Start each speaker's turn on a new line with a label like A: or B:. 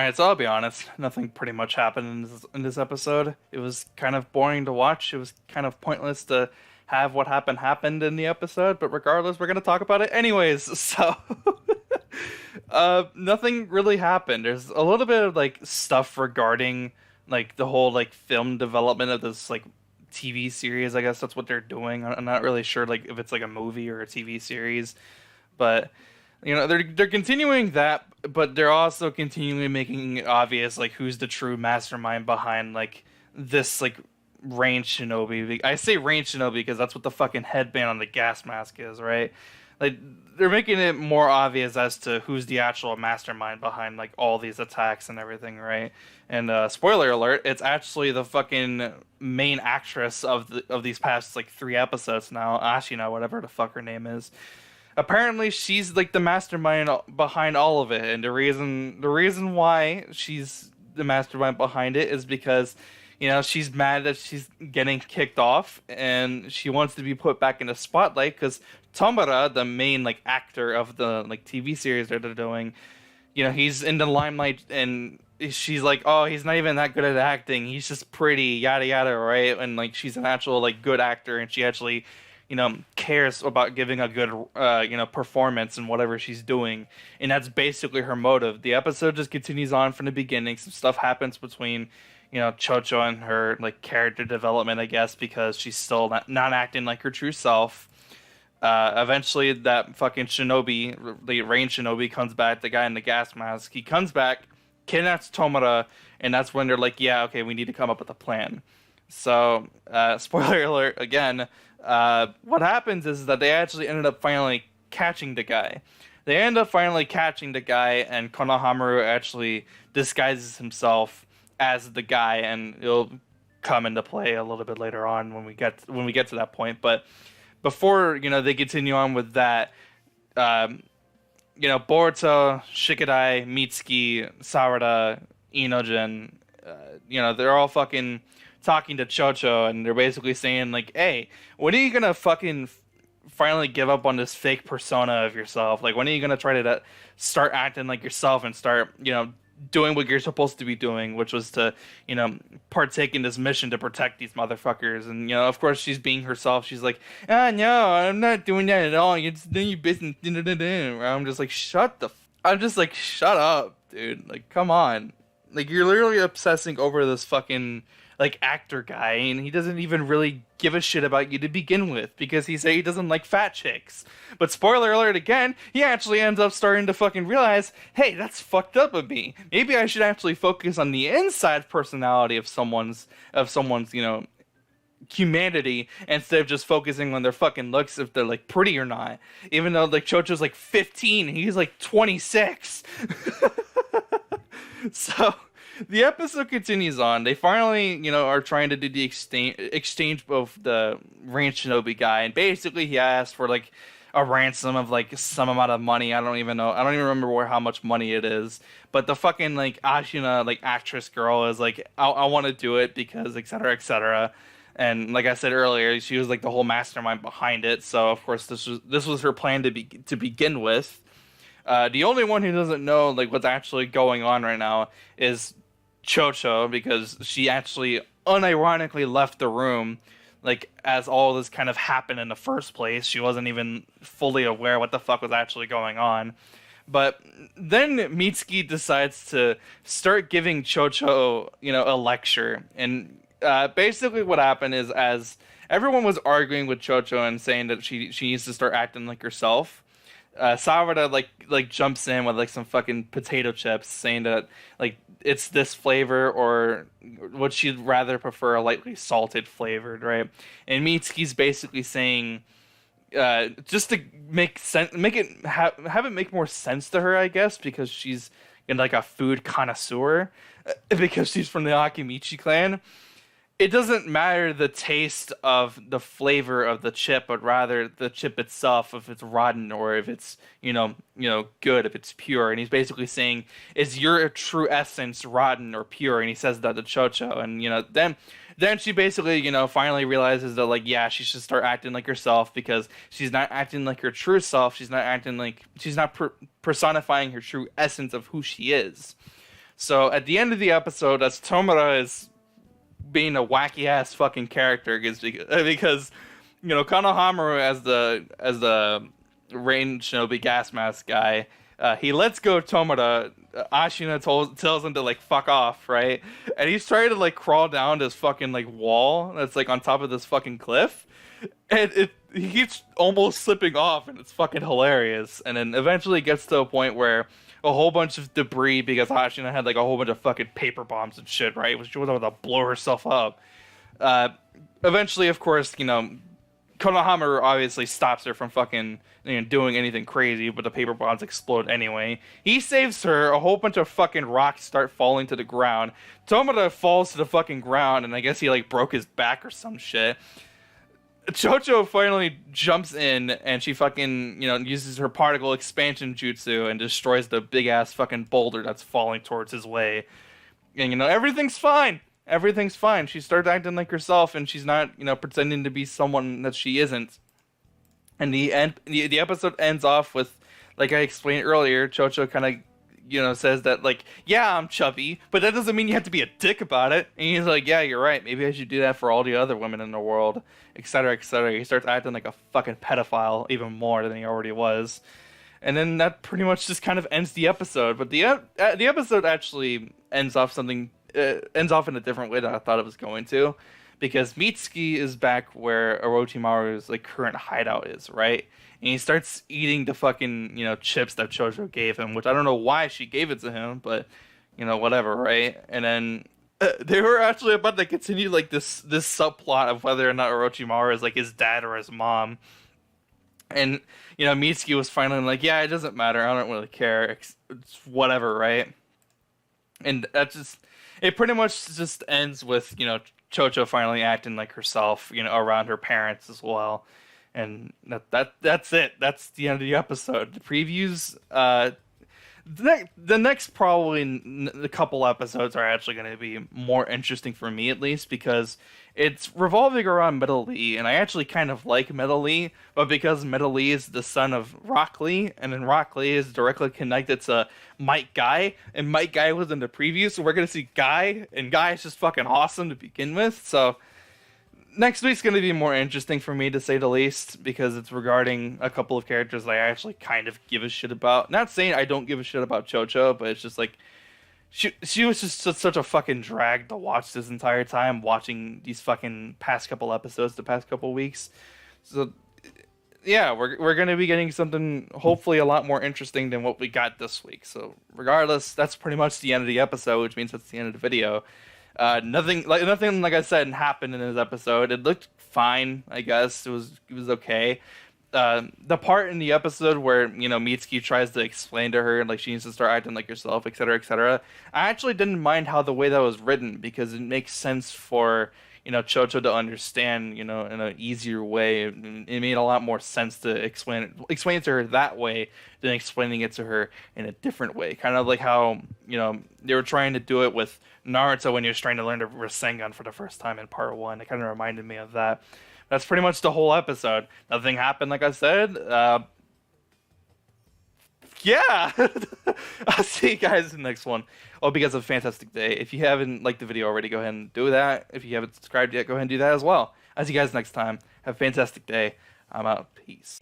A: Alright, so I'll be honest. Nothing pretty much happened in this episode. It was kind of boring to watch. It was kind of pointless to have what happened in the episode, but regardless, we're gonna talk about it anyways. So, nothing really happened. There's a little bit of like stuff regarding like the whole like film development of this like TV series. I guess that's what they're doing. I'm not really sure like if it's like a movie or a TV series, but they're continuing that, but they're also continually making it obvious like who's the true mastermind behind like this like range shinobi. I say range shinobi because that's what the fucking headband on the gas mask is, right? Like they're making it more obvious as to who's the actual mastermind behind like all these attacks and everything, right? And spoiler alert, it's actually the fucking main actress of these past like 3 episodes now, Ashina, whatever the fuck her name is. Apparently she's like the mastermind behind all of it, and the reason why she's the mastermind behind it is because she's mad that she's getting kicked off and she wants to be put back in the spotlight because Tomura, the main like actor of the like TV series that they're doing, he's in the limelight, and she's like, oh, he's not even that good at acting, he's just pretty, yada yada, right? And like she's an actual like good actor, and she actually cares about giving a good, performance in whatever she's doing. And that's basically her motive. The episode just continues on from the beginning. Some stuff happens between, Chocho and her, like, character development, I guess, because she's still not acting like her true self. Eventually, that fucking shinobi, the rain shinobi, comes back, the guy in the gas mask. He comes back, kidnaps Tomura, and that's when they're like, yeah, okay, we need to come up with a plan. So, spoiler alert again, what happens is that they actually ended up finally catching the guy. They end up finally catching the guy, and Konohamaru actually disguises himself as the guy, and it'll come into play a little bit later on when we get to that point. But before they continue on with that, Boruto, Shikadai, Mitsuki, Sawada, Inojin, they're all fucking talking to Chocho, and they're basically saying like, hey, when are you gonna fucking finally give up on this fake persona of yourself? Like, when are you gonna try to start acting like yourself and start doing what you're supposed to be doing, which was to partake in this mission to protect these motherfuckers? And of course she's being herself. She's like, no, I'm not doing that at all, you're just doing your business. I'm just like, shut up, dude. Like, come on. Like, you're literally obsessing over this fucking like actor guy, and he doesn't even really give a shit about you to begin with, because he said he doesn't like fat chicks. But spoiler alert again, he actually ends up starting to fucking realize, hey, that's fucked up of me. Maybe I should actually focus on the inside personality of someone's humanity, instead of just focusing on their fucking looks, if they're like pretty or not. Even though like Chocho's like 15, he's like 26. So the episode continues on. They finally, are trying to do the exchange of the Rain Shinobi guy, and basically he asked for like a ransom of like some amount of money. I don't even know. I don't even remember how much money it is. But the fucking like Ashina like actress girl is like, I want to do it because etc etc. And like I said earlier, she was like the whole mastermind behind it. So of course this was her plan to begin with. The only one who doesn't know like what's actually going on right now is Chocho, because she actually unironically left the room like as all this kind of happened in the first place. She wasn't even fully aware what the fuck was actually going on. But then Mitsuki decides to start giving Chocho, a lecture. And basically what happened is, as everyone was arguing with Chocho and saying that she needs to start acting like herself, Sawada like jumps in with like some fucking potato chips, saying that like it's this flavor, or would she rather prefer a lightly salted flavored, right? And Mitsuki's basically saying, just to make sense, have it make more sense to her, I guess, because she's in like a food connoisseur, because she's from the Akimichi clan. It doesn't matter the taste of the flavor of the chip, but rather the chip itself, if it's rotten or if it's, good, if it's pure. And he's basically saying, is your true essence rotten or pure? And he says that to Chocho. And, then she basically, finally realizes that, like, yeah, she should start acting like herself, because she's not acting like her true self. She's not acting like, she's not personifying her true essence of who she is. So at the end of the episode, as Tomura is being a wacky ass fucking character, because Konohamaru as the Rain Shinobi gas mask guy, he lets go of Tomura. Ashina tells him to like fuck off, right? And he's trying to like crawl down this fucking like wall that's like on top of this fucking cliff, and he keeps almost slipping off, and it's fucking hilarious. And then eventually gets to a point where a whole bunch of debris, because Ashina had like a whole bunch of fucking paper bombs and shit, right? She was able to blow herself up. Eventually, of course, Konohamaru obviously stops her from fucking doing anything crazy, but the paper bombs explode anyway. He saves her. A whole bunch of fucking rocks start falling to the ground. Tomura falls to the fucking ground, and I guess he like broke his back or some shit. Chocho finally jumps in, and she fucking uses her particle expansion jutsu and destroys the big ass fucking boulder that's falling towards his way. And everything's fine. Everything's fine. She starts acting like herself, and she's not, pretending to be someone that she isn't. And the episode ends off with, like I explained earlier, Chocho kind of, says that, like, yeah, I'm chubby, but that doesn't mean you have to be a dick about it. And he's like, yeah, you're right. Maybe I should do that for all the other women in the world, etc., etc. He starts acting like a fucking pedophile even more than he already was. And then that pretty much just kind of ends the episode. But the episode actually ends off in a different way than I thought it was going to, because Mitsuki is back where Orochimaru's like current hideout is, right? And he starts eating the fucking chips that Chocho gave him, which I don't know why she gave it to him, but whatever, right? And then they were actually about to continue like this subplot of whether or not Orochimaru is like his dad or his mom. And Mitsuki was finally like, yeah, it doesn't matter, I don't really care, it's whatever, right? And it pretty much just ends with Chocho finally acting like herself, around her parents as well. And that's it. That's the end of the episode. The previews, the next probably a couple episodes are actually going to be more interesting for me, at least, because it's revolving around Metal Lee, and I actually kind of like Metal Lee, but because Metal Lee is the son of Rock Lee, and then Rock Lee is directly connected to Mike Guy, and Mike Guy was in the preview, so we're going to see Guy, and Guy is just fucking awesome to begin with. So next week's going to be more interesting for me, to say the least, because it's regarding a couple of characters that I actually kind of give a shit about. Not saying I don't give a shit about Chocho, but it's just like she was just such a fucking drag to watch this entire time, watching these fucking past couple episodes, the past couple weeks. So yeah, we're going to be getting something hopefully a lot more interesting than what we got this week. So regardless, that's pretty much the end of the episode, which means that's the end of the video. Nothing like I said happened in this episode. It looked fine, I guess. It was okay. The part in the episode where Mitsuki tries to explain to her like she needs to start acting like herself, etc., etc. I actually didn't mind how the way that was written, because it makes sense for Chocho to understand in an easier way. It made a lot more sense to explain it to her that way than explaining it to her in a different way. Kind of like how they were trying to do it with Naruto when he was trying to learn the Rasengan for the first time in part 1. It kind of reminded me of that. That's pretty much the whole episode. Nothing happened, like I said. Yeah. I'll see you guys in the next one. Hope you guys have a fantastic day. If you haven't liked the video already, go ahead and do that. If you haven't subscribed yet, go ahead and do that as well. I'll see you guys next time. Have a fantastic day. I'm out. Peace.